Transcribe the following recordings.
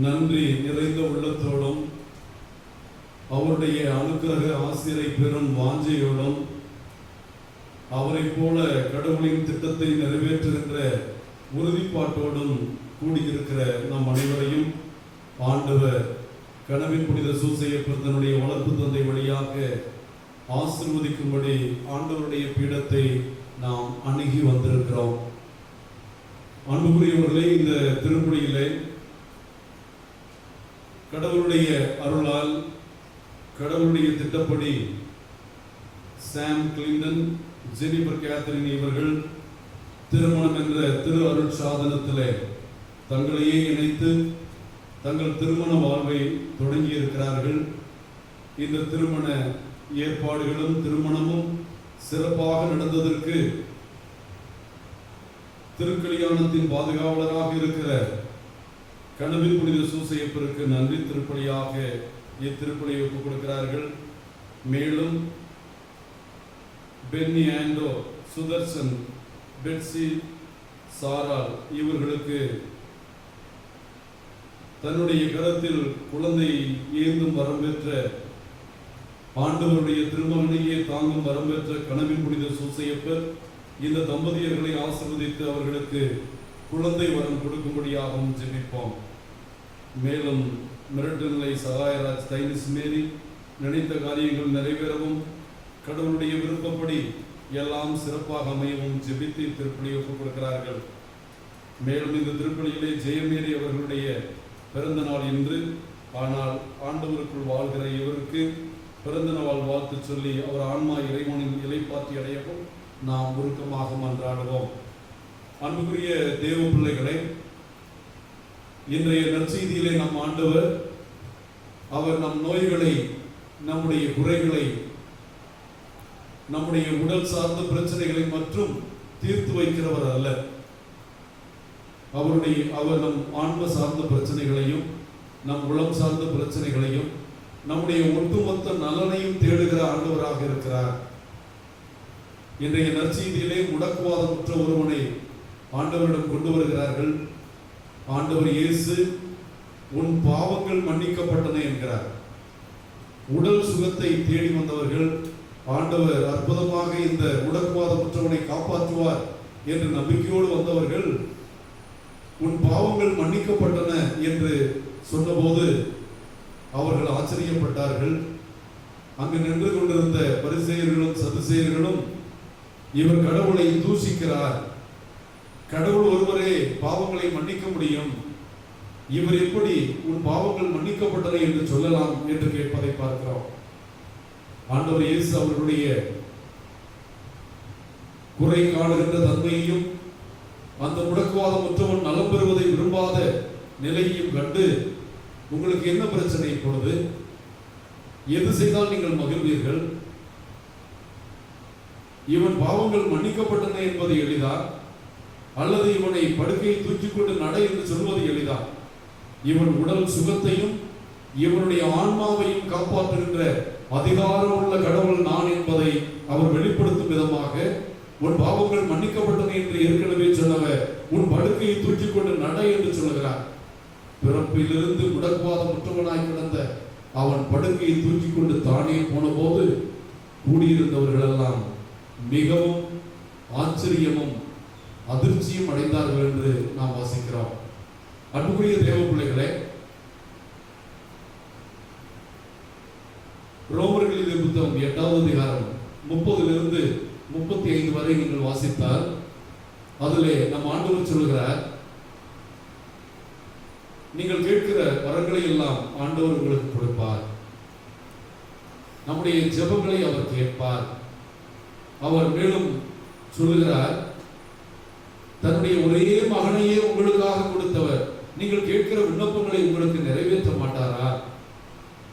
நன்றி நிறைந்த உள்ளத்தோடும் அவருடைய அனுக்கிரக ஆசிரை பெறும் வாஞ்சையோடும் அவரை போல கடவுளின் திட்டத்தை நிறைவேற்றுகின்ற உறுதிப்பாட்டோடும் கூடியிருக்கிற நம் அனைவரையும் ஆண்டவர் கனவின் புனித சூசையப்பர் தன்னுடைய வளர்ப்பு தந்தை வழியாக ஆசீர்வதிக்கும்படி ஆண்டவருடைய பீடத்தை நாம் அணுகி வந்திருக்கிறோம். அன்புக்குரியவர்களே, இந்த திருப்பலியிலே கடவுளுடைய அருளால் கடவுளுடைய திட்டப்படி சாம் கிளின்டன், ஜெனிஃபர் கேத்தரின் இவர்கள் திருமணம் என்ற திரு அருள் சாதனத்திலே தங்களையே இணைத்து தங்கள் திருமண வாழ்வை தொடங்கி இருக்கிறார்கள். இந்த திருமண ஏற்பாடுகளும் திருமணமும் சிறப்பாக நடந்ததற்கு திருக்கல்யாணத்தின் பாதுகாவலராக இருக்கிற கனவின் புனித சூசையப்பருக்கு நன்றி திருப்பலியாக இத்திருப்பலியை ஒப்புக் கொடுக்கிறார்கள். மேலும் பென்னி ஆண்டோ, சுதர்சன், பெட்சி, சாரா இவர்களுக்கு தன்னுடைய கரத்தில் குழந்தை ஏந்தும் வரம் பெற்ற ஆண்டவருடைய திருமகனையே தாங்கும் வரம் பெற்ற கனவின் புனித சூசையப்பர் இந்த தம்பதியர்களை ஆசீர்வதித்து அவர்களுக்கு குழந்தை வரம் கொடுக்கும்படியாகவும் ஜெபிப்போம். மேலும் மிரட்டநிலை சகாயராஜ், தைனிஸ் மேரி நினைத்த காரியங்கள் நிறைவேறவும் கடவுளுடைய விருப்பப்படி எல்லாம் சிறப்பாக அமையவும் ஜெபித்து திருப்பலியை ஒப்புக் கொடுக்கிறார்கள். மேலும் இந்த திருப்பலியிலே ஜெயமேரி அவர்களுடைய பிறந்த நாள் இன்று. ஆனால் ஆண்டவருக்குள் வாழ்கிற இவருக்கு பிறந்த நாள் வாழ்த்து சொல்லி அவர் ஆன்மா இறைவனின் இலைப்பாற்றி அடையவும் நாம் உருக்கமாக மன்றாடுவோம். அன்புக்குரிய தேவ பிள்ளைகளை, இன்றைய நற்செய்தியிலே நம் ஆண்டவர் அவர் நம் நோய்களை, நம்முடைய குறைகளை, நம்முடைய உடல் சார்ந்த பிரச்சனைகளை மற்றும் தீர்த்து வைக்கிறவர் அல்ல. அவர் நம் ஆன்ம சார்ந்த பிரச்சனைகளையும் நம் உளம் சார்ந்த பிரச்சனைகளையும் நம்முடைய ஒட்டுமொத்த நலனையும் தேடுகிற ஆண்டவராக இருக்கிறார். இன்றைய நற்செய்தியிலே முடக்குவாதமுற்ற ஒருவனை ஆண்டவரிடம் கொண்டு வருகிறார்கள். ஆண்டவர் இயேசு உன் பாவங்கள் மன்னிக்கப்பட்டன என்கிறார். உடல் சுகத்தை தேடி வந்தவர்கள் ஆண்டவர் அற்புதமாக இந்த முடக்குவாதமுற்றவனை காப்பாற்றுவார் என்று நம்பிக்கையோடு வந்தவர்கள் உன் பாவங்கள் மன்னிக்கப்பட்டன என்று சொன்னபோது அவர்கள் ஆச்சரியப்பட்டார்கள். அங்கு நின்று கொண்டிருந்த பரிசேயர்களும் சதுசேயர்களும் இவர் கடவுளை தூஷிக்கிறார், கடவுள் ஒருவரே பாவங்களை மன்னிக்க முடியும், இவர் எப்படி உன் பாவங்கள் மன்னிக்கப்பட்டன என்று சொல்லலாம் என்று கேட்பதை பார்க்கிறோம். ஆண்டவர் இயேசு அவர்களுடைய குறை காணுகின்ற தன்மையையும் அந்த முடக்குவாதம் மற்றவன் நலம் பெறுவதை விரும்பாத நிலையையும் கண்டு உங்களுக்கு என்ன பிரச்சனை இப்பொழுது? எது செய்தால் நீங்கள் மகிழ்வீர்கள்? இவன் பாவங்கள் மன்னிக்கப்பட்டன என்பது எளிதா, அல்லது இவனை படுக்கையை தூக்கிக் கொண்டு நட என்று சொல்வது எளிதா? இவன் உடல் சுகத்தையும் இவனுடைய ஆன்மாவையும் காப்பாற்றுகின்ற அதிகாரம் உள்ள கடவுள் நான் என்பதை அவர் வெளிப்படுத்தும் விதமாக உன் பாவங்கள் மன்னிக்கப்பட்டன என்று ஏற்கனவே சொன்னவர் உன் படுக்கையை தூக்கிக் கொண்டு நட என்று சொல்லுகிறார். பிறப்பிலிருந்து முடக்குவாதம் முற்றவனாய் கிடந்த அவன் படுக்கையை தூக்கிக் கொண்டு தானே போன போது கூடியிருந்தவர்கள் எல்லாம் மிகவும் ஆச்சரியமும் அதிர்ச்சியும் அடைந்தார்கள் என்று நாம் வாசிக்கிறோம். அன்புக்குரிய தேவ பிள்ளைகளே, ரோமர்கள் எழுதிய புத்தகம் 8வது அதிகாரம் 30 35 வரை நீங்கள் வாசித்தால் அதிலே நம் ஆண்டவர் சொல்கிறார், நீங்கள் கேட்கிற வரங்களை எல்லாம் ஆண்டவர் உங்களுக்கு கொடுப்பார், நம்முடைய ஜெபங்களை அவர் கேட்பார். அவர் மேலும் சொல்லுகிறார், தன்னுடைய ஒரே மகனையே உங்களுக்காக கொடுத்தவர் நீங்கள் கேட்கிற விண்ணப்பங்களை உங்களுக்கு நிறைவேற்ற மாட்டாரா?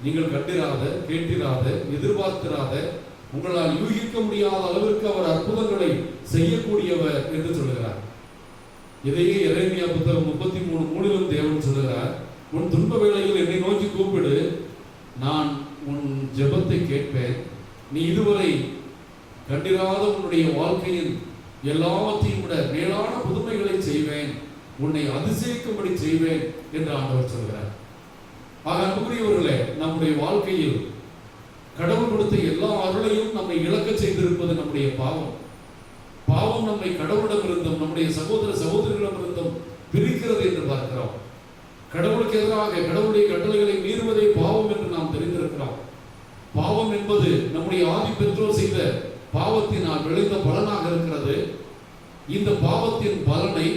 நீங்கள் கண்டிராத, கேட்டிராத, எதிர்பார்த்திராத, உங்களால் யூகிக்க முடியாத அளவிற்கு அவர் அற்புதங்களை செய்யக்கூடியவர் என்று சொல்லுகிறார். இதையே எரேமியா புத்தகம் 33:3 தேவன் சொல்லுகிறார், உன் துன்ப வேளையில் என்னை நோக்கி கூப்பிடு, நான் உன் ஜெபத்தை கேட்பேன், நீ இதுவரை கண்டிராத உன்னுடைய வாழ்க்கையின் எல்லாவற்றையும் விட மேலான புதுமைகளை செய்வேன், உன்னை அதிசயிக்கும்படி செய்வேன் என்று ஆண்டவர் சொல்கிறார். ஆக அன்புக்குரியவர்களே, நம்முடைய வாழ்க்கையில் கடவுள் கொடுத்த எல்லா அருளையும் நம்மை இழக்க செய்திருப்பது நம்முடைய பாவம். பாவம் நம்மை கடவுளிடமிருந்தும் நம்முடைய சகோதர சகோதரிகளிடமிருந்தும் பிரிக்கிறது என்று பார்க்கிறோம். கடவுளுக்கு எதிராக கடவுளுடைய கட்டளைகளை மீறுவதே பாவம் என்று நாம் தெரிந்திருக்கிறோம். பாவம் என்பது நம்முடைய ஆதி பெற்றோர் செய்த பாவத்தினால் விளைந்த பலனாக இருக்கிறது. இந்த பாவத்தின் பலனை,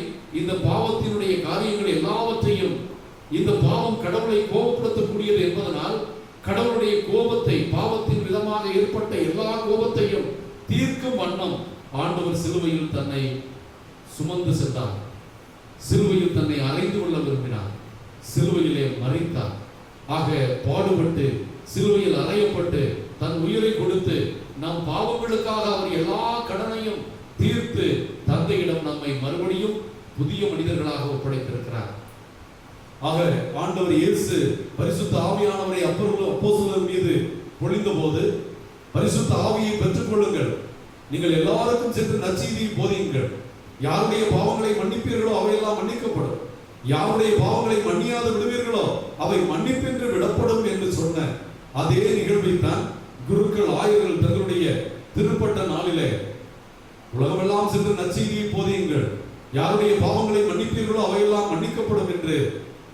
இந்த பாவத்தினுடைய காரியங்கள் எல்லாவற்றையும், இந்த பாவம் கடவுளை கோபப்படுத்தக்கூடியது என்பதனால் கடவுளுடைய கோபத்தை, பாவத்தின் விதமாக ஏற்பட்ட எல்லா கோபத்தையும் தீர்க்கும் வண்ணம் ஆண்டவர் சிலுவையில் தன்னை சுமந்து சென்றார். சிலுவையில் தன்னை அறைந்து கொள்ள விரும்பினார். சிலுவையிலே மரித்தார். ஆக பாடுபட்டு சிலுவையில் அறையப்பட்டு தன் உயிரை கொடுத்து நம் பாவங்களுக்காக அவர் எல்லா கடனையும் தீர்த்து தந்தையிடம் நம்மை மறுபடியும் புதிய மனிதர்களாக ஒப்படைத்திருக்கிறார். ஆக ஆண்டவர் இயேசு பரிசுத்த ஆவியானவரை அப்போஸ்தலர் மீது பொழிந்த போது, பரிசுத்த ஆவியை பெற்றுக் கொள்ளுங்கள், நீங்கள் எல்லாருக்கும் சென்று நற்செய்தியை போதியுங்கள், யாருடைய பாவங்களை மன்னிப்பீர்களோ அவையெல்லாம் மன்னிக்கப்படும், யாருடைய பாவங்களை மன்னியாது விடுவீர்களோ அவை மன்னிப்பென்று விடப்படும் என்று சொன்ன அதே நிகழ்வைத்தான் குருக்கள் ஆயர்கள் தங்களுடைய திருப்பட்ட நாளிலே உலகமெல்லாம் சென்று நற்செய்தியை போதியுங்கள், யாருடைய பாவங்களை மன்னிப்பீர்களோ அவையெல்லாம் மன்னிக்கப்படும் என்று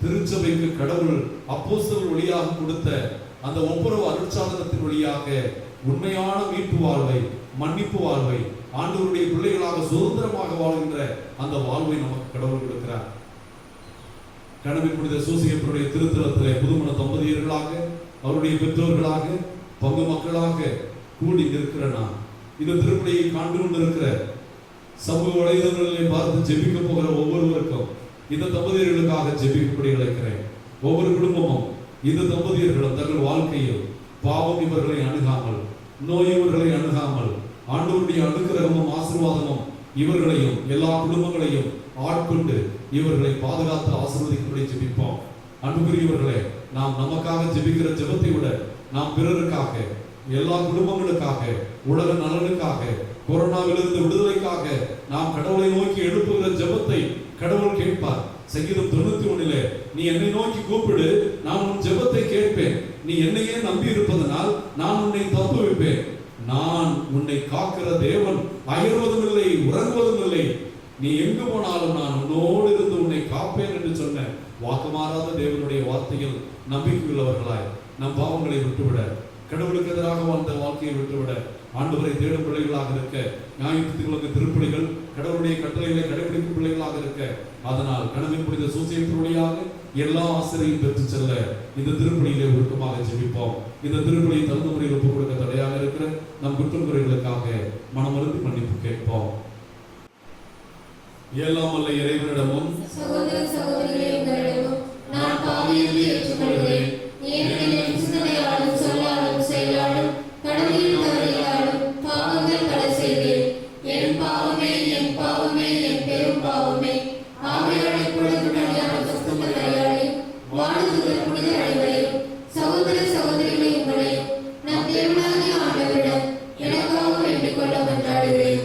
திருச்சபைக்கு கடவுள் அப்போஸ்தலர் வழியாக கொடுத்த அந்த ஒப்புரவு அருட்சாதனத்தின் வழியாக உண்மையான மீட்பு வாழ்வை, மன்னிப்பு வாழ்வை, ஆண்டவருடைய பிள்ளைகளாக சுதந்திரமாக வாழ்கின்ற அந்த வாழ்வை நமக்கு கடவுள் கொடுக்கிறார். கனவின் புனித சூசியப்பருடைய திருத்தலத்திலே புதுமண தம்பதியர்களாக, அவருடைய பெற்றோர்களாக, பங்கு மக்களாக கூடி இருக்கிற நான் இந்த திருப்பலியை காண்டு கொண்டிருக்கிற சமூக வலைதளங்களிலே பார்த்து ஜெபிக்க போகிற ஒவ்வொருவருக்கும் இந்த தம்பதியர்களுக்காக ஜெபிக்கும்படி அழைக்கிறேன். ஒவ்வொரு குடும்பமும் இந்த தம்பதியர்களும் தங்கள் வாழ்க்கையில் பாவம் இவர்களை அணுகாமல், நோய் இவர்களை அணுகாமல், ஆண்டவருடைய அனுக்கிரகமும் ஆசீர்வாதமும் இவர்களையும் எல்லா குடும்பங்களையும் ஆட்கொண்டு இவர்களை பாதுகாத்து ஆசீர்வதிக்கும்படி ஜெபிப்போம். அன்புக்குரியவர்களே, நாம் நமக்காக ஜெபிக்கிற ஜெபத்தை விட நாம் பிறருக்காக, எல்லா குடும்பங்களுக்காக, உலக நலனுக்காக, கொரோனாவிலிருந்து விடுதலைக்காக நாம் கடவுளை நோக்கி எழுப்புகிற ஜெபத்தை கடவுள் கேட்பார். சங்கீதம் 91 நீ என்னை நோக்கி கூப்பிடு, நான் உன் ஜெபத்தை கேட்பேன், நீ என்னையே நம்பி இருப்பதனால் நான் உன்னை தப்புவிப்பேன், நான் உன்னை காக்கிற தேவன், அயர்வதும் இல்லை உறங்குவதும் இல்லை, நீ எங்கு போனாலும் நான் உன்னோடு இருந்து உன்னை காப்பேன் என்று சொன்ன வாக்குமாறாத தேவனுடைய வார்த்தையில் நம்பிக்கை உள்ளவர்களாய் நம் பாவங்களை விட்டுவிட, கடவுளுக்கு எதிராக வாழ்ந்த வாழ்க்கையை விட்டுவிட, ஆண்டவரை தேடும் பிள்ளைகளாக இருக்க, ஞாயிற்றுக்கிழமை திருப்பலிகள் கடவுளுடைய கட்டளைகளை கடைபிடிக்கும் பிள்ளைகளாக இருக்க, அதனால் கனவின் புனித சூசியத்தின் வழியாக எல்லா ஆசிரியையும் பெற்று செல்ல இந்த திருப்பலியிலே ஒழுக்கமாக ஜெபிப்போம். இந்த திருப்பலியை தகுந்த முறையில் ஒப்புக் கொடுக்க தடையாக இருக்கிற நம் குற்றம் குறைகளுக்காக மனமருந்து மன்னிப்பு கேட்போம். எல்லாம் வல்ல இறைவனிடமும் சகோதர சகோதரிகளே உங்களிடமும் நான் பாவி என்று ஏற்றுக்கொள்கிறேன். ஏனெனில் என் சிந்தனையாலும் சொல்லாலும் செயலாலும் கடமையில் தவறியாலும் பாவங்கள் பல செய்தேன். என் பாவமே என் பாவமே என் பெரும் பாவமே. ஆகையால் இப்பொழுது கல்யாண சுத்தமரையாளையும் வாழுதல் புனித அனைவரையும் சகோதர சகோதரிகளை உங்களையும் நம் தேவனாகிய ஆண்டவரிடம் எனக்காக வேண்டிக் கொள்ள மன்றாடுகிறேன்.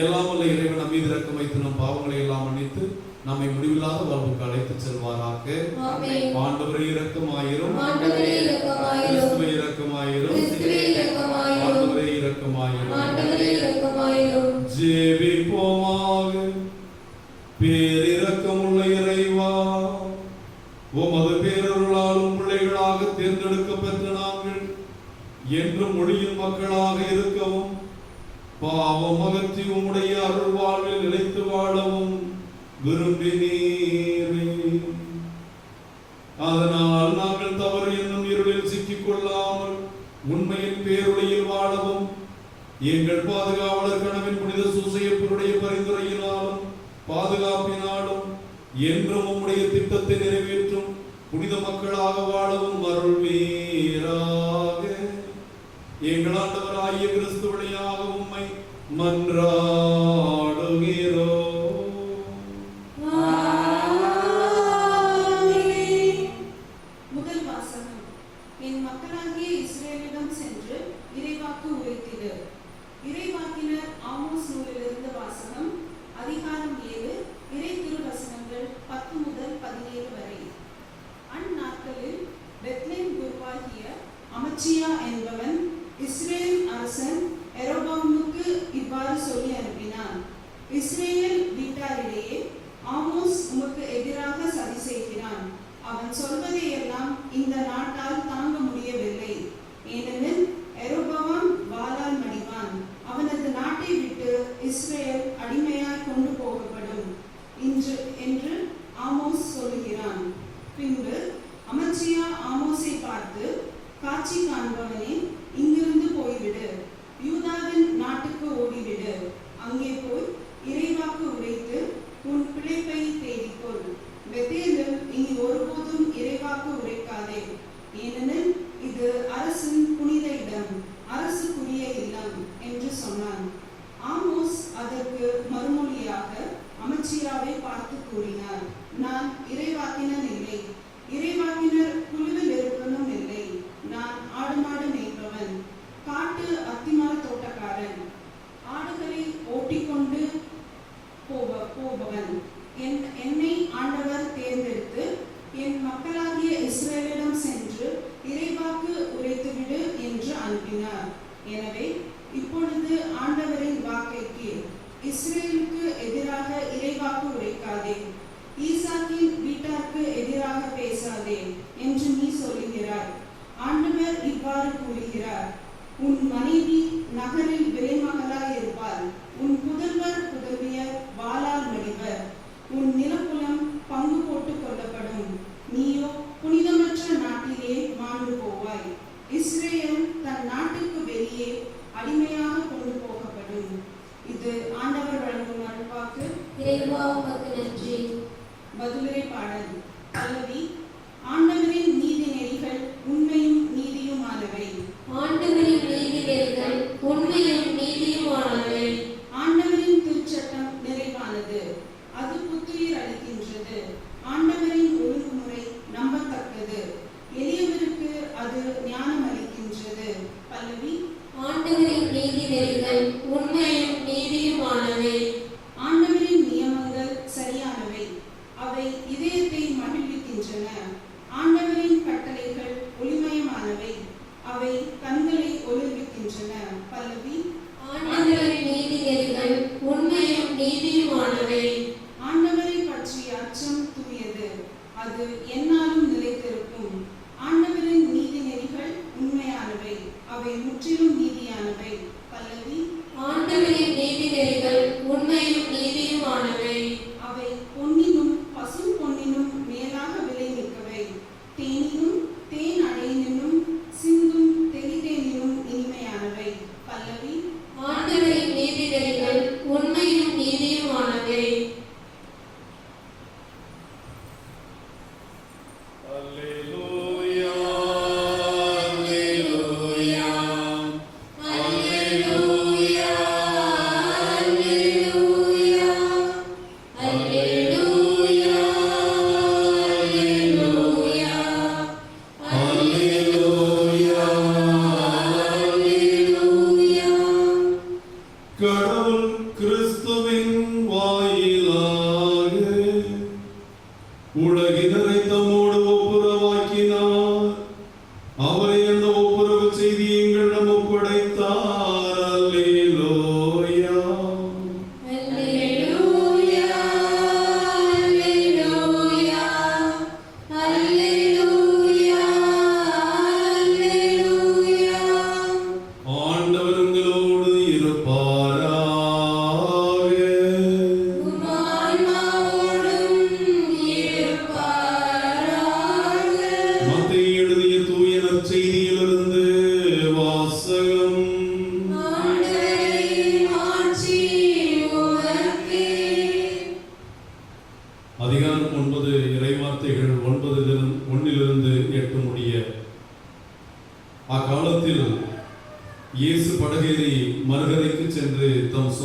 எல்லாம் வல்ல இறைவன் நம் மீது இரக்கம் வைத்து நம் பாவங்களை எல்லாம் மன்னித்து நம்மை முடிவில்லாத வாழ்வுக்கு அழைத்துச் செல்வாராக. ஆமென். ஆண்டவரே இரக்கமாயிரும். ஆண்டவரே இரக்கமாயிரும். கிறிஸ்துவே இரக்கமாயிரும். கிறிஸ்துவே இரக்கமாயிரும். ஆண்டவரே இரக்கமாயிரும். ஆண்டவரே இரக்கமாயிரும். ஜெபிப்போமாக. பேரிரக்கமுள்ள இறைவா, உமது பேரருளாலும் பிள்ளைகளாக தேர்ந்தெடுக்கப்பெற்ற நாங்கள் என்றும் மொழியின் மக்களாக இருக்கவும் பாவம் அகற்றி உம்முடைய அருள் வாழ்வில் நிலைத்து வாழவும் விரும்பினீரே. அதனால் நாங்கள் தவறு என்னும் இருளில் சிக்கிக் கொள்ளாமல் உண்மையின் பேரொளியில் வாழவும் எங்கள் பாதுகாவலர் கணவன் புனித சூசையப்பருடைய பரிந்துரையினாலும் பாதுகாப்பினாலும் என்றும் உம்முடைய திட்டத்தை நிறைவேற்றும் புனித மக்களாக வாழவும் அருள்வீராக. எங்கள் ஆண்டவராகிய கிறிஸ்து வழியாக உம்மை மன்றாடுகிறோம். முதல் வாசகம். என் மக்களாகிய இஸ்ரேலிடம் சென்று இறைவாக்கு உரைத்திடு. இறைவாக்கினர் ஆமோஸ் நூலிலிருந்து வாசகம். அதிகாரம் 7, இறை திருவசனங்கள் 10 முதல் 17 வரை. அந்நாட்களில் பெத்லேம் குருவாகிய அமச்சியா என்பவன் இஸ்ரேல் அரசன் எரோபாமுக்கு இவ்வாறு சொல்லி அனுப்பினான். இஸ்ரேல் வீட்டாரிடையே ஆமோஸ் உமக்கு எதிராக சதி செய்கிறான். அவன் சொல்வதையெல்லாம் இந்த நாட்டால் தாங்க முடியவில்லை. ஏனெனில் எரோபவாம் வாளால் மடிவான். அவனது நாட்டை விட்டு இஸ்ரேல் அடிமையாய் கொண்டு போகப்படும் என்று ஆமோஸ் சொல்லுகிறான். பின்பு அமச்சியா ஆமோஸை பார்த்து, காட்சி காண்பவனே, இங்கிருந்து போய்விடு, யூதாவின் நாட்டுக்கு ஓடிவிடு. அங்கே போய் இறைவாக்கு உரைத்து உன் பிழைப்பை தேடிக்கொள். பெத்தேலில் இனி ஒருபோதும் இறைவாக்கு உரைக்காதே. ஏனெனில் இது அரசின் புனித இடம், அரசுக்குரிய இல்லம் என்று சொன்னான். ஆமோஸ் அதற்கு மறுமொழியாக அமச்சியாவை பார்த்து கூறினார், நான் இறைவாக்கினன் இல்லை, இறைவாக்கினர் குழுவில் இருப்பதும் இல்லை. நான் ஆடு மாடு மேய்ப்பவன், காட்டு அத்திமர தோட்டக்காரன், ஆடுகளை ஓட்டிக்கொண்டு போபவன். என்னை ஆண்டவர் தேர்ந்தெடுத்து என் மக்களாகிய இஸ்ரேலிடம் சென்று இறைவாக்கு உரைத்துவிடு என்று அனுப்பினார். எனவே இப்பொழுது ஆண்டவரின் வாக்கை கேள். இஸ்ரேலுக்கு எதிராக இறைவாக்கு உரைக்காதே, ஈசாக்கின் வீட்டாருக்கு எதிராக பேசாதே என்று நீ சொல்லுகிறாய். ஆண்டவர் இவ்வாறு கூறுகிறார், உன் மனைவி நகரில் விலைமகளாய் இருப்பாள், உன் புதல்வர் புதல்வியர் வாளால் மடிவர், உன் நிலப்புலம் பங்கு போட்டுக் கொள்ளப்படும், நீயோ புனிதமற்ற நாட்டிலே மாண்டு போவாய். இஸ்ரேல் தன் நாட்டுக்கு வெளியே அடிமையாக கொண்டு போகப்படும். இது ஆண்டவர் வழங்கும் அருள்வாக்கு. இறைவா உமக்கு நன்றி. பதிலுரை பாடல். பல்லவி. ஆண்டவரின் நீதி நெறிகள் உண்மையும் நீதியுமானவை. ஆண்டவரின் நீதி நெறிகள் உண்மையும் நீதியுமானவை. ஆண்டவரின் திருச்சட்டம் நிறைவானது, அது புத்துயிர் அளிக்கின்றது. ஆண்டவரின் ஒழுங்குமுறை நம்பத்தக்கது, எளியவருக்கு அது ஞானம் அளிக்கின்றது. பல்லவி. ஆண்டவரின் நீதி நெறிகள் உண்மையும் நீதியுமானவை. ஆண்டவரின் நியமங்கள் சரியானவை, அவை இதயத்தை மகிழ்விக்கின்றன.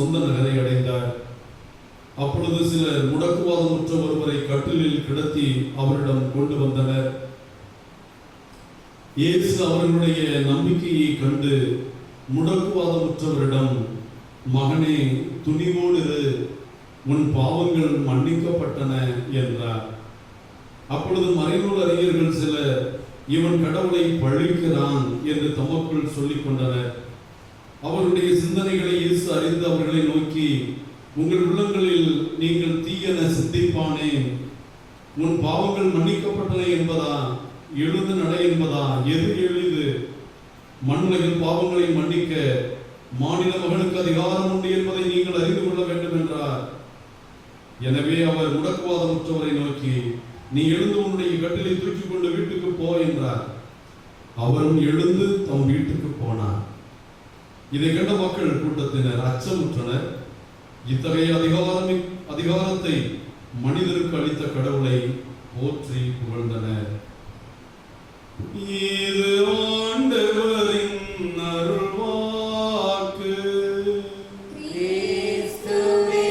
சொந்த நகரை அடைந்தார். அப்பொழுது சிலர் முடக்குவாதமுற்ற ஒருவரை கட்டிலில் கிடத்தி அவரிடம் கொண்டு வந்தனர். இயேசு அவர்களுடைய நம்பிக்கையை கண்டு முடக்குவாதமுற்றவரிடம், மகனே, துணிவோடு இரு, உன் பாவங்கள் மன்னிக்கப்பட்டன என்றார். அப்பொழுது மறைநூல் அறிஞர்கள் சிலர், இவன் கடவுளை பழிக்கிறான் என்று தமக்குள் சொல்லிக் கொண்டனர். அவருடைய சிந்தனைகளை இயேசு அறிந்து அவர்களை நோக்கி, உங்கள் உள்ளங்களில் நீங்கள் தீயன சிந்திப்பானேன், உன் பாவங்கள் மன்னிக்கப்பட்டன என்பதா, எழுந்து நடை என்பதா, எது எளிது? மண்ணுலகில் பாவங்களை மன்னிக்க மாநில மகனுக்கு அதிகாரம் உண்டு என்பதை நீங்கள் அறிந்து கொள்ள வேண்டும் என்றார். எனவே அவர் முடக்குவாதமுற்றவரை நோக்கி, நீ எழுந்து உன்னுடைய கட்டிலை தூக்கிக் கொண்டு வீட்டுக்கு போ என்றார். அவரும் எழுந்து தம் வீட்டுக்கு போனார். இதை கண்ட மக்கள் கூட்டத்தினர் அச்சமுற்றனர். இத்தகைய அதிகாரத்தை மனிதருக்கு அளித்த கடவுளை போற்றி புகழ்ந்தனர். இது ஆண்டவரின் அருள்வாக்கு. கிறிஸ்துவே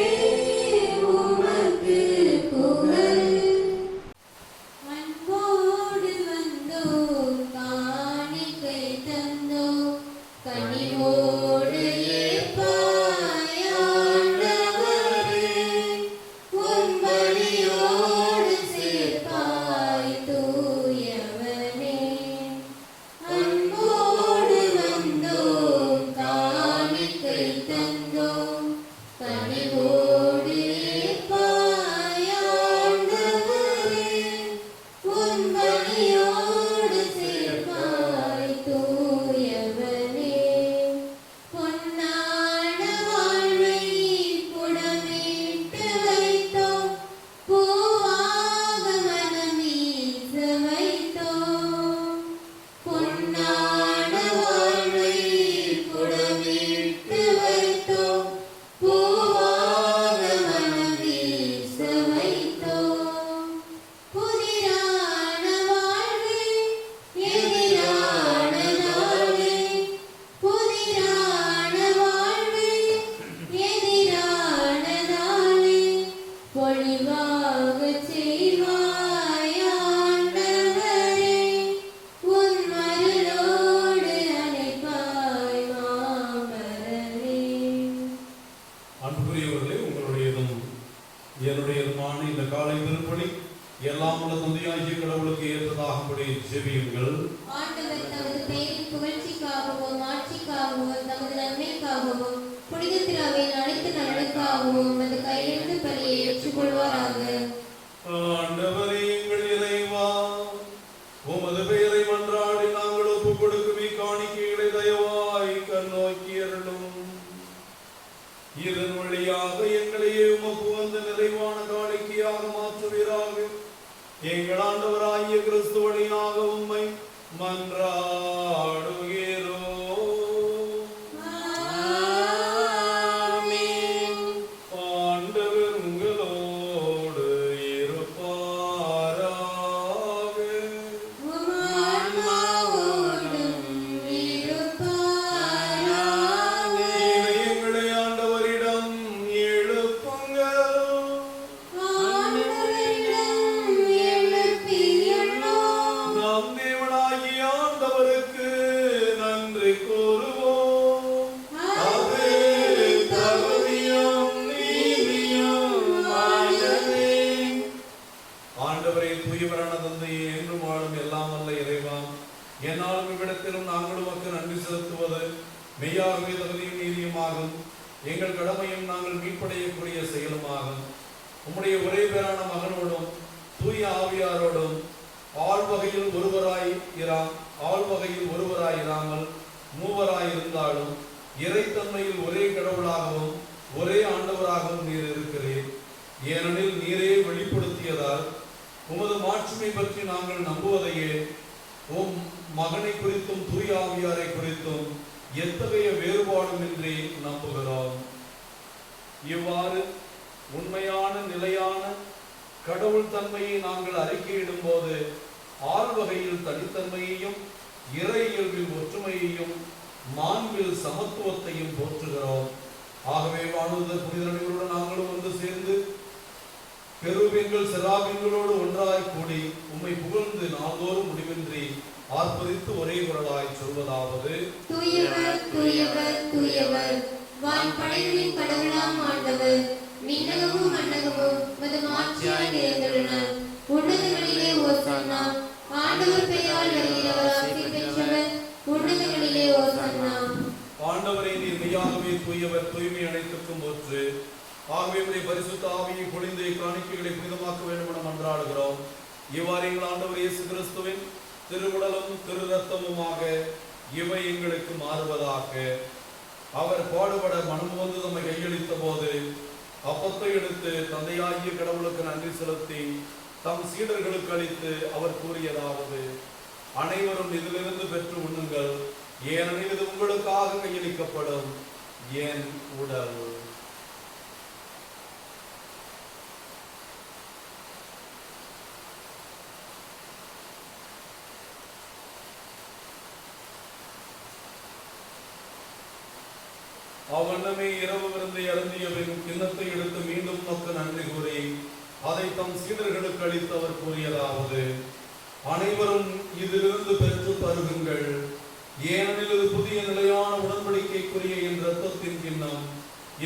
உமக்கு புகழ். அன்போடு வந்தோம், காணிக்கை தந்தோம், கனிவோடு ஏற்பாய் ஆண்டவரே, உம் பலியோடு சேர்ப்பாய் தூயவனே. அன்போடு வந்தோம், காணிக்கை தந்தோம், கனிவோடு ஏற்பாய் ஆண்டவரே, உம் பலியோடு சேர்ப்பாய் தூயவனே. பொன்னான வாழ்வை புடமிட்டு வைத்தோம், பூவாக மனமீச வைத்தோம். பொன்னான வாழ்வை புடமிட்டு வைத்தோம், பூவாக மனமீச வைத்தோம். புதிரான வாழ்வே எதிரான நாளே, புதிரான வாழ்வே எதிரான நாளே, பொழிவாகச் செய்வாய் ஆண்டவரே, உன் அருளோடு அணைப்பாய் மாமரரே. அன்புக்குரியவர்களே, உங்களுடையதும் என்னுடையதுமான இந்த காலை திருப்பலி எல்லாம் உள்ள தந்தையாகிய கடவுளுக்கு ஏற்றதாகும்படி ஜெபியுங்கள். ஆண்டவர் தமது பெயரின் புகழ்ச்சிக்காகவும் ஆட்சிக்காகவும் தமது நன்மைக்காகவும் புனித திருவையின் அனைத்து நலனுக்காகவும் அந்த கையெழுத்து பலியை ஏற்றுக்கொள்வாராக. ஆண்டவரே, எங்கள் இறைவா, உமது பெயரை மன்றாடி நாங்கள் ஒப்புக் கொடுக்கும் இக்காணிக்கைகளை தயவாய் கண்ணோக்கி அருளும். இதன் வழியாக எங்களையே உமக்கு வந்த நிறைவான காணிக்கையாக மாற்றுவீராக. எங்கள் ஆண்டவராகிய கிறிஸ்து வழியாக உம்மை மன்றாடுகிறோம். ஆமென். ஆண்டவர் உங்களோடு இருப்பாராக. உம் ஆன்மாவோடும் இருப்பாராக. எங்களை ஆண்டவரிடம் எழுப்புங்கள். ஆண்டவரிடம் எழுப்பியுள்ளோம். நம் தேவனாகிய ஆண்டவருக்கு நன்றி கூறுவோம். அது தகுதியும் நீதியுமானதே. ஆண்டவரே, தூயவரான தந்தையே, என்றும் வாழும் எல்லாம் வல்ல இறைவா, என்னாலும் இவ்விடத்திலும் நாங்கள் உமக்கு நன்றி செலுத்துவது மெய்யாகவே தகுதியும் நீதியுமாகும். எங்கள் கடமையும் நாங்கள் மீட்படையக்கூடிய செயலுமாகும். உம்முடைய ஒரே பேரான மகனோடும் தூய ஆவியாரோடும் ஆழ்வகையில் ஒருவராயிராமல் மூவராயிருந்தாலும் இறைத்தன்மையில் ஒரே கடவுளாகவும் ஒரே ஆண்டவராகவும் நீர் இருக்கிறீர். ஏனெனில் நீரே வெளிப்படுத்தியதால் உமது மாட்சிமை பற்றி நாங்கள் நம்புவதையே உம் மகனை குறித்தும் தூய ஆவியாரை குறித்தும் எத்தகைய வேறுபாடுமின்றி நம்புகிறோம். இவ்வாறு உண்மையான நிலையான கடவுள் தன்மையை நாங்கள் அறிக்கையிடும் போது ஆழ்வகையில் தனித்தன்மையையும் இறை இயல்பில் ஒற்றுமையையும் மாண்பில் சமத்துவத்தையும் போற்றுகிறோம். ஆகவே வாழ்ந்த புனிதர்களுடன் நாங்களும் வந்து சேர்ந்து கெரூபின்கள் செராபின்களோடு ஒன்றாய் கூடி உம்மை புகழ்ந்து நாள்தோறும் முடிவின்றி ஆர்ப்பரித்து ஒரே குரலாய் சொல்வதாவது: தூயவர் தூயவர் தூயவர், வான் படைகளின் கடவுளாம் ஆண்டவர், விண்ணகமும் மண்ணகமும் உமது மாட்சியால் நிறைந்துள்ளன. உன்னதங்களிலே ஓசன்னா, ஆண்டவர் பெயரால் வருகிறவர் ஆசி பெற்றவர், உன்னதங்களிலே ஓசன்னா. ஆண்டவரே, நீர் மெய்யாகவே தூயவர், தூய்மை அனைத்துக்கும் போற்று. ஆகவே உம்முடைய பரிசுத்த ஆவியை பொழிந்து காணிக்கைகளை புனிதமாக்க வேண்டும் என மன்றாடுகிறோம். இவ்வாறு எங்கள் ஆண்டவர் இயேசு கிறிஸ்துவின் திருவுடலும் திரு ரத்தமுமாக இவை எங்களுக்கு மாறுவதாக. அவர் பாடுபட மனம் வந்து நம்மை கையளித்த போது அப்பத்தை எடுத்து தந்தையாகிய கடவுளுக்கு நன்றி செலுத்தி தம் சீடர்களுக்கு அளித்து அவர் கூறியதாவது: அனைவரும் இதிலிருந்து பெற்று உண்ணுங்கள், ஏனெனில் இது உங்களுக்காக கையளிக்கப்படும் என் உடல். அவ்வண்ணமே இரவு விருந்தை அருந்திய பின் கிண்ணத்தை எடுத்து மீண்டும் நோக்க நன்றி கூறி அதை தம் சீடர்களுக்கு அளித்து அவர் கூறியதாவது: அனைவரும் இதிலிருந்து பெற்று பருகுங்கள், ஏனெனில் இது புதிய நிலையான உடன்படிக்கைக்குரிய என் இரத்தத்தின் கிண்ணம்.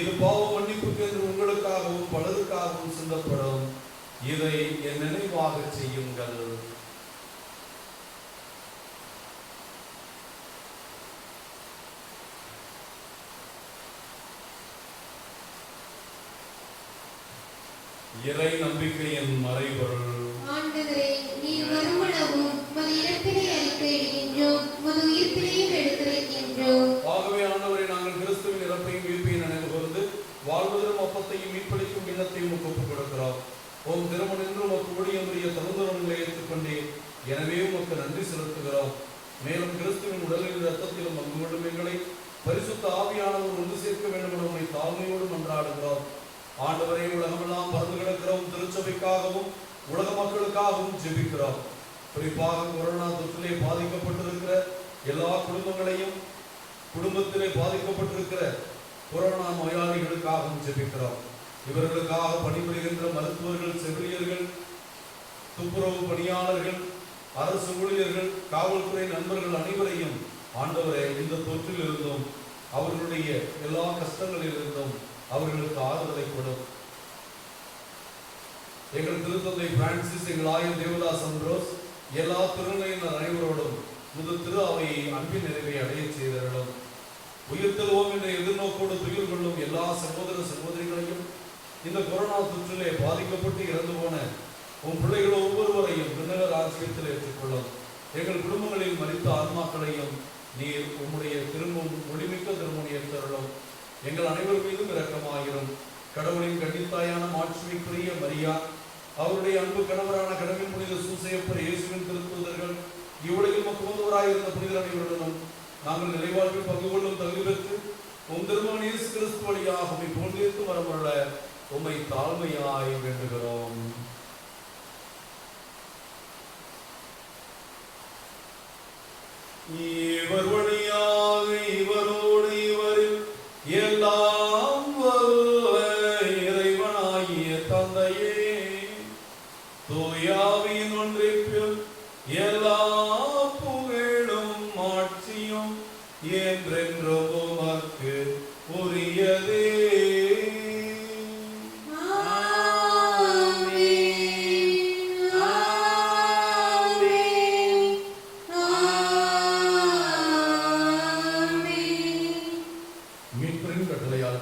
இது பாவ மன்னிப்புக்கு என்று உங்களுக்காகவும் பலருக்காகவும் சிந்தப்படும். இதை என் நினைவாக செய்யுங்கள். இறை நம்பிக்கையின் மறைபொருள். ஆண்டவரே, நீர் வருமளவும் உமது இறப்பினை அறிக்கையிடுகின்றோம், உமது உயிர்ப்பினையும் எடுத்துரைக்கின்றோம். ஆகவே ஆண்டவரே, நாங்கள் கிறிஸ்துவின் இறப்பையும் உயிர்ப்பையும் நினைவு கூர்ந்து வாழ்வதற்கும் அப்பத்தையும் மீட்பளிக்கும் எண்ணத்தையும் ஒப்புக் கொடுக்கிறோம். உம் திருமணம் உமக்கு ஊழியமுடைய தகுந்தவர்களை ஏற்றுக்கொண்டேன், எனவே உமக்கு நன்றி செலுத்துகிறோம். மேலும் கிறிஸ்துவின் உடலில் இரத்தத்திலும் பங்கு கொள்ளும் எங்களை பரிசுத்த ஆவியானவர் ஒன்று சேர்க்க வேண்டும் என உம்மை தாழ்மையோடு மன்றாடுகிறோம். ஆண்டவரே, உலகமெல்லாம் பறந்து கிடக்கிறோம் திருச்சபைக்காகவும் உலக மக்களுக்காகவும் ஜெபிக்கிறோம். குறிப்பாக கொரோனா தொற்றிலே பாதிக்கப்பட்டிருக்கிற எல்லா குடும்பங்களையும், குடும்பத்திலே பாதிக்கப்பட்டிருக்கிற கொரோனா நோயாளிகளுக்காகவும் ஜெபிக்கிறோம். இவர்களுக்காக பணிபுரிகின்ற மருத்துவர்கள், செவிலியர்கள், துப்புரவு பணியாளர்கள், அரசு ஊழியர்கள், காவல்துறை நண்பர்கள் அனைவரையும் ஆண்டவரே இந்த தொற்றில் இருந்தும் அவர்களுடைய எல்லா கஷ்டங்களில் இருந்தும் அவர்களுக்கு ஆறுதலை கொடும். எங்கள் திருத்தந்தை பிரான்சிஸ், எங்கள் ஆயர் தேவதாஸ் அம்ப்ரோஸ், எல்லா திருநிலையினர் அனைவரோடும் முதல் திரு அவையை அன்பின் நிறைவை அடைய செய்தவர்களும் உயிர்த்தெழுவோம் என்ற எதிர்நோக்கோடு துயில் கொள்ளும் எல்லா சகோதர சகோதரிகளையும் இந்த கொரோனா தொற்றிலே பாதிக்கப்பட்டு இறந்து போன உன் பிள்ளைகள் ஒவ்வொருவரையும் விண்ணக ராஜ்யத்தில் ஏற்றுக்கொள்ளும். எங்கள் குடும்பங்களில் மரித்த ஆன்மாக்களையும் நீர் உம்முடைய திரும்பும் ஒளிமிக்க திருமணி தருளும். எங்கள் அனைவர் மீதும் இரக்கமாயிரும். கடவுளின் கன்னித்தாயான மாட்சிமைக்குரிய மரியா, அவருடைய அன்பு கணவரான கடவுளின் புனித சூசையப்பர், இயேசுவின் திருத்தூதர்கள், இவ்வுலகில் மக்குவந்தவராயிருந்த புனிதர் அனைவருடனும் நாங்கள் நிலைவாழ்வில் பங்கு கொள்ளும் தகுதி பெற்று உம் திருமகன் இயேசு கிறிஸ்து வழியாக உம்மை புகழ்ந்து வரமுள்ள உம்மை தாழ்மையாய் வேண்டுகிறோம். இவர் வழியாக இவரோடு இவரில் எல்லாம் வல்ல இறைவனாகிய தந்தையே, தூயாவின் ஒன்றிப்பில் எல்லா புகழும் ஆட்சியும் என்றென்றும் உமக்கு உரியதே.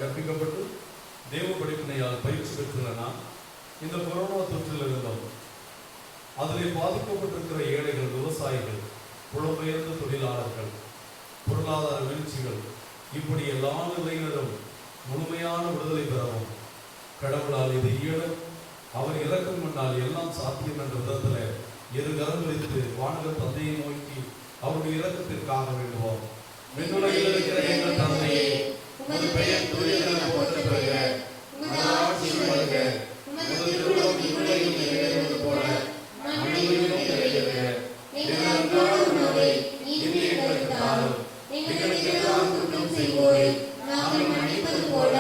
கற்பிக்கப்பட்டு தேவ படிப்பினையால் பயிற்சி பெற்றுள்ள நாம் இந்த கொரோனா தொற்றில் இருந்தோம். அதிலே பாதிக்கப்பட்டிருக்கிற ஏழைகள், விவசாயிகள், புலம்பெயர்ந்த தொழிலாளர்கள், பொருளாதார வீழ்ச்சிகள், இப்படி எல்லா நிலையினரும் முழுமையான விடுதலை பெறவும் கடவுளால் இது இயலும். அவர் இறக்கும் முன்னால் எல்லாம் சாத்தியம் என்ற விதத்தில் இரு கரம் வைத்து வானக தந்தையை நோக்கி அவருடைய இரக்கத்திற்காக வேண்டுவோம். விண்ணுலகில் இருக்கிற எங்கள் தந்தையே, உமது பெயர் தூயதென போற்றப்படுக, உமது ஆட்சி வருக, உமது திருவுளம் விண்ணுலகில் நிறைவேறுவது போல மண்ணிலும் நிறைவேறுக. எங்கள் அன்றாட உணவை இன்று எங்களுக்கு தாரும். எங்களுக்கு எதிராக குற்றம் செய்வோரை நாங்கள் மன்னிப்பது போல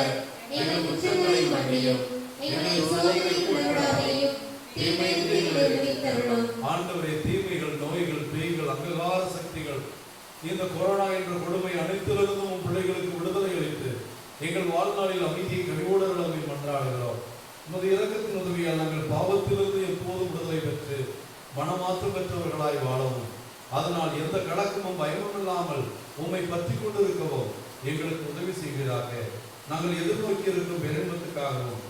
செய்யும். எங்களை சோதனைக்கு உள்ளாக்காதேயும். தீமையிலிருந்து எங்களை விடுவித்தருளும். ஆண்டவரே, தீமைகள், நோய்கள், பேய்கள், அங்ககார சக்திகள், இந்த கொரோனா என்ற கொடுமை அனைத்திலிருந்தும் உம் பிள்ளைகளுக்கு விடுதலை அளித்து எங்கள் வாழ்நாளில் அமைதியை கனிவோடர்களை மன்றாடுகிறோம். உமது இரக்கத்தின் உதவியால் நாங்கள் பாவத்திலிருந்து எப்போதும் விடுதலை பெற்று மனமாற்றம் பெற்றவர்களாய் வாழவும், அதனால் எந்த கலக்கமும் பயமும் இல்லாமல் உம்மை பற்றி கொண்டிருக்கவும் எங்களுக்கு உதவி செய்வீராக. நாங்கள் எதிர்நோக்கி இருக்கும் பெருமத்துக்காகவும்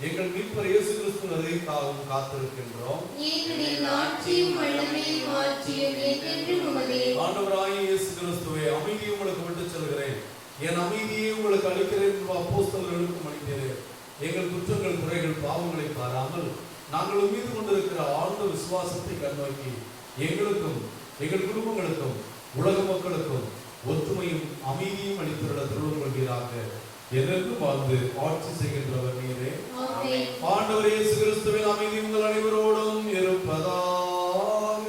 எங்கள் மீட்பர் இயேசு கிறிஸ்து வருகைக்காகவும் காத்திருக்கின்றோம். ஏனெனில் ஆட்சியும் வல்லமையும் மாட்சியும் என்றென்றும் உமதே. ஆண்டவராகிய இயேசு கிறிஸ்துவே, அமைதியை உங்களுக்கு விட்டுச் செல்கிறேன், என் அமைதியை உங்களுக்கு அளிக்கிறேன் என்று அப்போஸ்தலர்களுக்கும் அளிக்கிறேன். எங்கள் குற்றங்கள், குறைகள், பாவங்களை பாராமல் நாங்கள் மீது கொண்டிருக்கிற ஆழ்ந்த விசுவாசத்தை கண்ணோக்கி எங்களுக்கும் எங்கள் குடும்பங்களுக்கும் உலக மக்களுக்கும் ஒற்றுமையும் அமைதியும் அளித்துள்ள திருவுள் கொள்கிறாக. எதற்கும் வாழ்ந்து ஆட்சி செய்கின்றவர் நீரே. ஆமென். ஆண்டவர் இயேசு கிறிஸ்துவின் அமைதி உங்கள் அனைவரோடும் இருப்பதாக.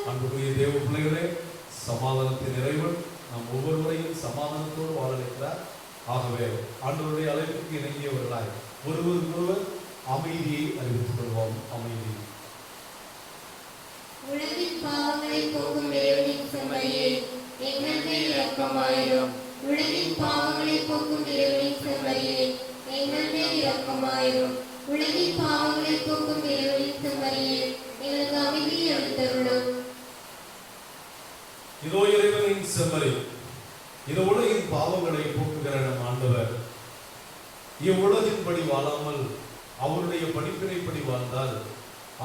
அன்புக்குரிய தேவ பிள்ளைகளே, சமாதானத்தின் இறைவன் நாம் ஒவ்வொருவரையும் சமாதானத்தோடு வாழ வைக்கிறார். ஆகவே ஆண்டவருடைய அழைப்புக்கு இணங்கியவர்களாய் ஒருவருக்கொருவர் அமைதியை அறிவித்துக் கொள்வோம். அமைதி. உலகின் பாவங்களை போக்கும் இறைவனின் செம்மறியே, எங்கள் மேல் இரக்கமாயிரும். உலகின் பாவங்களை போக்கும் இறைவனின் செம்மறியே, எங்கள் மேல் இரக்கமாயிரும். உலகின் பாவங்களை போக்கும் இறைவனின் செம்மறியே, எங்களுக்கு அமைதியை அளித்தருளும். இதோ இறைவனின் செம்மறி, இது உலகின் பாவங்களை போக்குகிற நம் ஆண்டவர். இவ்வுலகின்படி வாழாமல் அவருடைய படிப்பினைப்படி வாழ்ந்தால்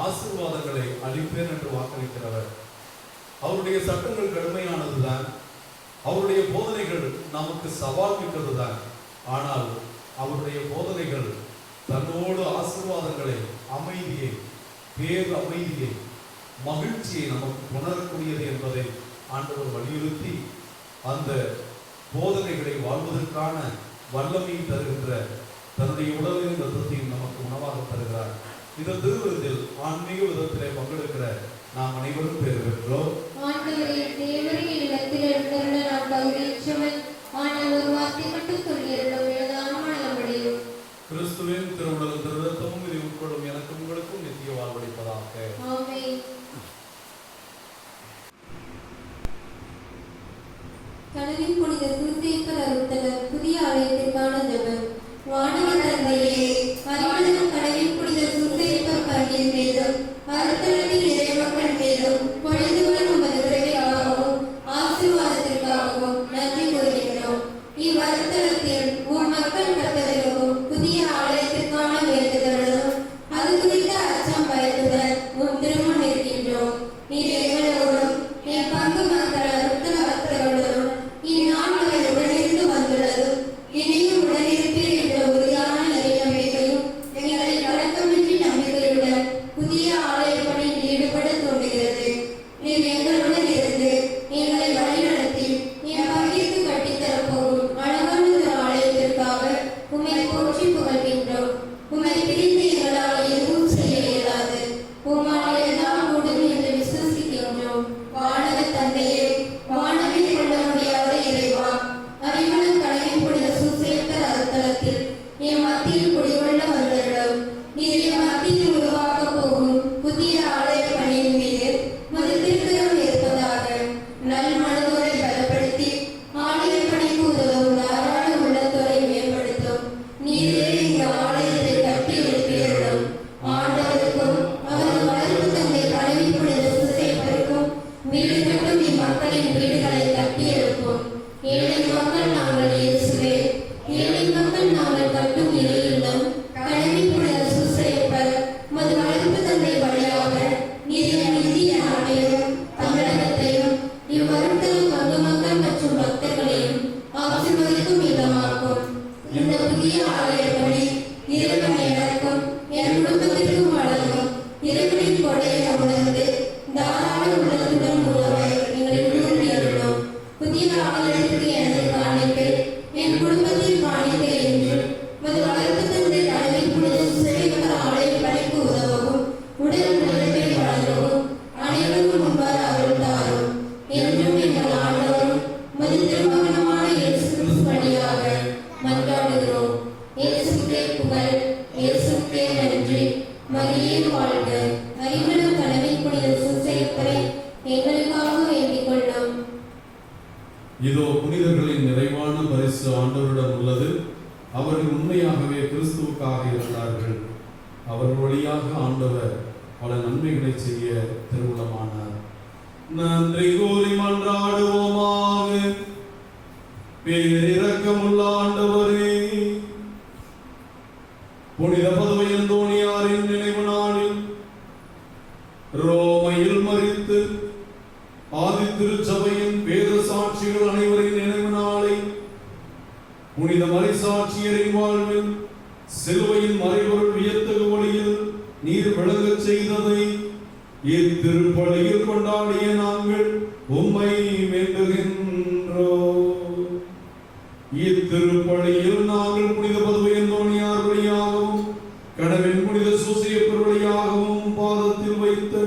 ஆசீர்வாதங்களை அளிப்பேன் என்று வாக்களிக்கிறவர். அவருடைய சட்டங்கள் கடுமையானதுதான், அவருடைய போதனைகள் நமக்கு சவால் மிக்கதுதான். ஆனால் அவருடைய போதனைகள் தன்னோடு ஆசீர்வாதங்களை, அமைதியை, பேர் அமைதியை, மகிழ்ச்சியை நமக்கு உணரக்கூடியது என்பதை ஆண்டவர் வலியுறுத்தி அந்த போதனைகளை வாழ்வதற்கான வல்லமையை தருகின்ற தன்னுடைய உடலின் ரத்தத்தையும் நமக்கு உணவாக தருகிறார். இந்த திருவிருந்தில் ஆன்மீக விதத்திலே பங்கெடுக்கிற நாம் அனைவரும் பேர் பெற்றோம். ஆண்டவரே, தேவரின் இல்லத்தில் எழுந்தருள நான் தகுதியற்றவன். ஆனால் ஒரு வார்த்தை மட்டும் சொல்லியருளும், எனது ஆன்மா நலமடையும். கிறிஸ்துவின் திருவுடலும் திருரத்தமும் இதை உட்கொள்ளும் எனக்கும் உங்களுக்கும் நித்திய வாழ்வளிப்பதாக. ஆமென். கடலின் புனித சூசேப்பர் அருள்தலர் புதிய ஆலயத்திற்கான ஜெபம். வானவர் தந்தையே, அறிவளரும் கடலின் புனித சூசேப்பர் பள்ளியின் மீதும் அருள்தலத்தின் இறைமக்கள் மீதும் பொழுது வரும் உமது உறவைக்காகவும் ஆசீர்வாதத்திற்காகவும் நன்றி கூறுகிறோம். இவ்வருத்தலத்தில் உம் மக்கள் கட்டவிருக்கும் புதிய ஆலயத்திற்கான வேண்டுதலும் அது குறித்த அச்சம் பயத்துடன் உம் திருமுன் இருக்கின்றோம். நீர் எங்களோடும் என் பங்கு மக்கள் அருத்தல பக்தர்களுடன் இந்நாட்கள் உடனிருந்து வந்துள்ளதும் இனியும் உடனிருப்பீர் என்ற உறுதியான இதோ புனிதர்களின் நிறைவான பரிசு ஆண்டவரிடம் உள்ளது. அவர்கள் உண்மையாகவே கிறிஸ்துவுக்காக இருந்தார்கள். அவர் வழியாக ஆண்டவர் பல நன்மைகளை செய்ய திருவுளமானார். நன்றி கூறி மன்றாடுவோமாக. பேரிரக்கமுள்ள ஆண்டவரே, புனித பதுவை அந்தோணியாரின் நினைவு நாளில் ரோமையில் மரித்து ஆதி திருச்சபையின் வேத சாட்சிகள் அனைவரின் நினைவு நாளை புனித மறைசாட்சியரின் வாழ்வில் சிலுவையின் மறைபொருள் வியத்தகு வழியில் நீர் விளங்கச் செய்ததை இத்திருப்பலியில் கொண்டாடிய நாங்கள் உம்மை வேண்டுகின்றோம். இத்திருப்பலியில் நாங்கள் புனித பதுவை அந்தோணியார் வழியாகவும் கனவின் புனித சூசையப்பர் வழியாகவும் பாதத்தில் வைத்து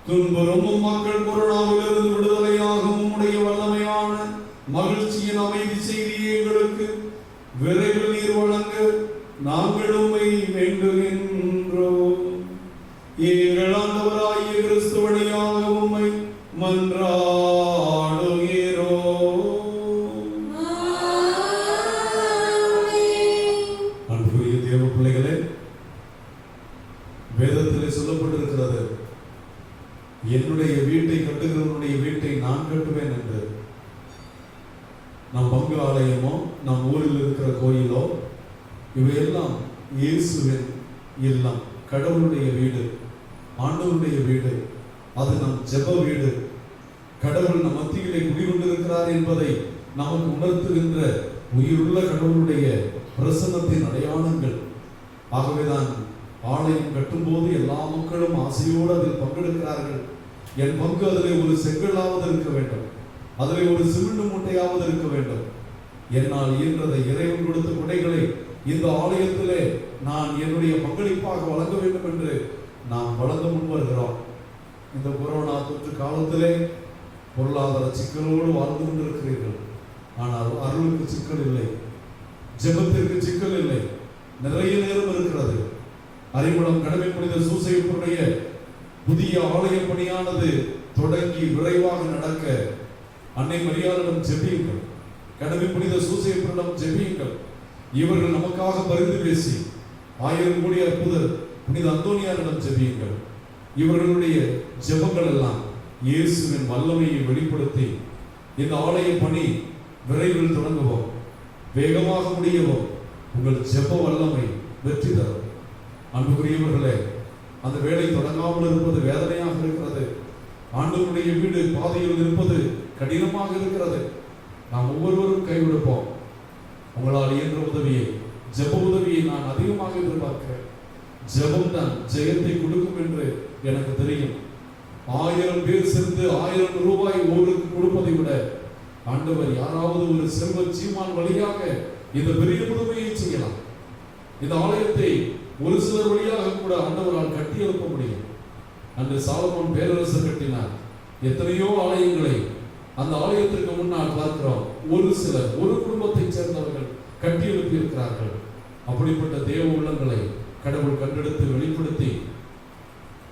துன்புறும் மக்கள் கொரோனாவிலிருந்து விடுதலையாகவும் உடைய வல்லமையான மகிழ்ச்சியின் அமைதி செய்தியை எங்களுக்கு விரைவில் நீர் வழங்க நாங்கள் உம்மை வேண்டுகின்றோம். எங்கள் ஆண்டவராகிய கிறிஸ்து வழியாக உம்மை மன்றாடுகிறோம். அன்புக்குரிய தேவ பிள்ளைகளே, வேதத்திலே சொல்லப்பட்டிருக்கிறது, என்னுடைய வீட்டை கட்டுகிறவனுடைய வீட்டை நான் கட்டுவேன் என்று. நம் பங்கு ஆலயமோ நம் ஊரில் இருக்கிற கோயிலோ இவையெல்லாம் இயேசுவின் இல்லம், கடவுளுடைய வீடு, ஆண்டவருடைய வீடு. அது நம் ஜெப வீடு. கடவுள் நம் மத்தியிலே குடிகொண்டிருக்கிறார் என்பதை நமக்கு உணர்த்துகின்ற உயிருள்ள கடவுளுடைய பிரசன்னத்தின் அடையாளங்கள். ஆகவேதான் ஆலயம் கட்டும்போது எல்லா மக்களும் ஆசையோடு அதில் பங்கெடுக்கிறார்கள். என் பங்கு அதிலே ஒரு செங்கலாவது இருக்க வேண்டும், அதிலே ஒரு சிமெண்ட் மூட்டையாவது இருக்க வேண்டும். என்னால் இயன்றதை இறைவன் கொடுத்த கொடைகளை இந்த ஆலயத்திலே நான் என்னுடைய பங்களிப்பாக வழங்க வேண்டும் என்று நாம் வழங்க முன்வருகிறோம். இந்த கொரோனா தொற்று காலத்திலே பொருளாதார சிக்கலோடு வாழ்ந்து கொண்டிருக்கிறீர்கள். ஆனால் அருளுக்கு சிக்கல் இல்லை, ஜெபத்திற்கு சிக்கல் இல்லை. நிறைய நேரம் இருக்கிறது. அறிமுகம் கடமை புனித சூசையப்பருடைய புதிய ஆலய பணியானது தொடங்கி விரைவாக நடக்க அன்னை மரியாளிடம் ஜெபியுங்கள். கடமை புனித சூசையப்பரிடம் ஜெபியுங்கள். இவர்கள் நமக்காக பரிந்து பேசி 1000 கோடி அற்புதர் புனித அந்தோணியாரிடம் ஜெபியுங்கள். இவர்களுடைய ஜெபங்கள் எல்லாம் இயேசுவின் வல்லமையை வெளிப்படுத்தி இந்த ஆலய பணி விரைவில் தொடங்குவோம், வேகமாக முடியவும் உங்கள் ஜெப வல்லமை வெற்றி தரும். அன்புக்குரியவர்களே, அந்த வேலை தொடங்காமல் இருப்பது வேதனையாக இருக்கிறது. ஆண்டவருடைய வீடு பாதையில் இருப்பது கடினமாக இருக்கிறது. நாம் ஒவ்வொருவரும் கைவிடுப்போம். உங்களால் இயன்ற உதவியை, ஜெப உதவியை நான் அதிகமாக எதிர்பார்க்கிறேன். ஜெபம் தான் ஜெயத்தை கொடுக்கும் என்று எனக்கு தெரியும். 1000 பேர் சேர்ந்து 1000 ரூபாய் ஒருவருக்கு கொடுப்பதை விட ஆண்டவர் யாராவது ஒரு செல்வ சீமான் வழியாக இந்த பெரிய புதுமையை செய்யலாம். இந்த ஆலயத்தை ஒரு சிலர் வழியாக கூட ஆண்டவரால் கட்டி எழுப்ப முடியும். அன்று சாலமோன் பேரரசர் கட்டினார். எத்தனையோ ஆலயங்களை அந்த ஆலயத்திற்கு முன்னால் பார்க்கிறோம். ஒரு சிலர், ஒரு குடும்பத்தை சேர்ந்தவர்கள் கட்டி எழுப்பி இருக்கிறார்கள். அப்படிப்பட்ட தேவ உள்ளங்களை கடவுள் கண்டெடுத்து வெளிப்படுத்தி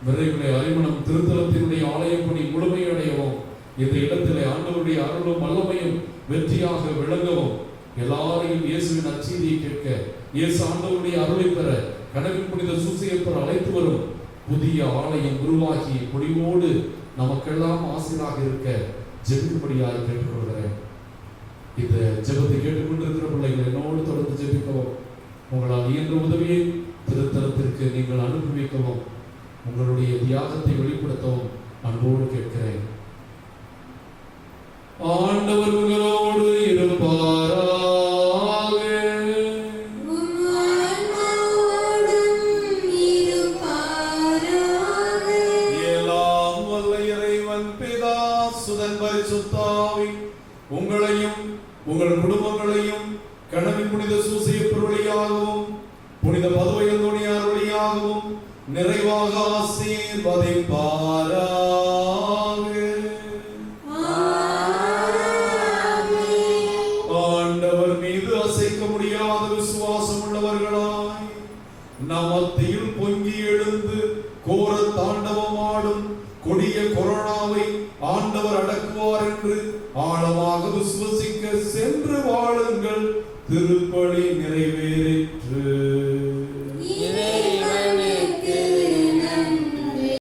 விரைவிலே அறிமணம் திருத்தலத்தினுடைய ஆலய பணி முழுமையடையவும், இந்த இடத்திலே ஆண்டவருடைய அருளும் வல்லமையும் வெற்றியாக விளங்கவும், எல்லாரையும் இயேசுவின் அச்செய்தியை கேட்க, இயேசு ஆண்டவருடைய அருளை பெற கடவுள் புனித சூசையப்பர் அழைத்து வரும் புதிய ஆலயம் உருவாகி பொடிவோடு நமக்கெல்லாம் ஆசிராக இருக்க ஜெபிக்கும்படியாக கேட்டுக்கொள்கிறேன். இந்த ஜெபத்தை கேட்டுக்கொண்டிருக்கிற பிள்ளைகள் என்னோடு தொடர்ந்து ஜெபிக்கவும், உங்களால் இயன்ற உதவியை திருத்தலத்திற்கு நீங்கள் அனுப்பி வைக்கவும், உங்களுடைய தியாகத்தை வெளிப்படுத்தவும் அன்போடு கேட்கிறேன். ஆண்டவர் உங்களோடு இருப்பாராக. எல்லாம் வல்ல இறைவன் பிதா சுதன் பரிசுத்தாவி உங்களையும் உங்கள் குடும்பங்களையும் கடவுளின் புனித சூசையப்பர் வழியாகவும் புனித பதுவை அந்தோணியார் வழியாகவும் நிறைவாக ஆசீர்வதிப்பாராக. ஆண்டவர் மீது அசைக்க முடியாத விசுவாசம் உள்ளவர்களாய் நம் மத்தியில் பொங்கி எழுந்து கோர தாண்டவமாடும் கொடிய கொரோனாவை ஆண்டவர் அடக்குவார் என்று ஆள ஆழமாக விசுவசிக்க சென்று வாழுங்கள். திருப்பலி நிறைவேறிற்று.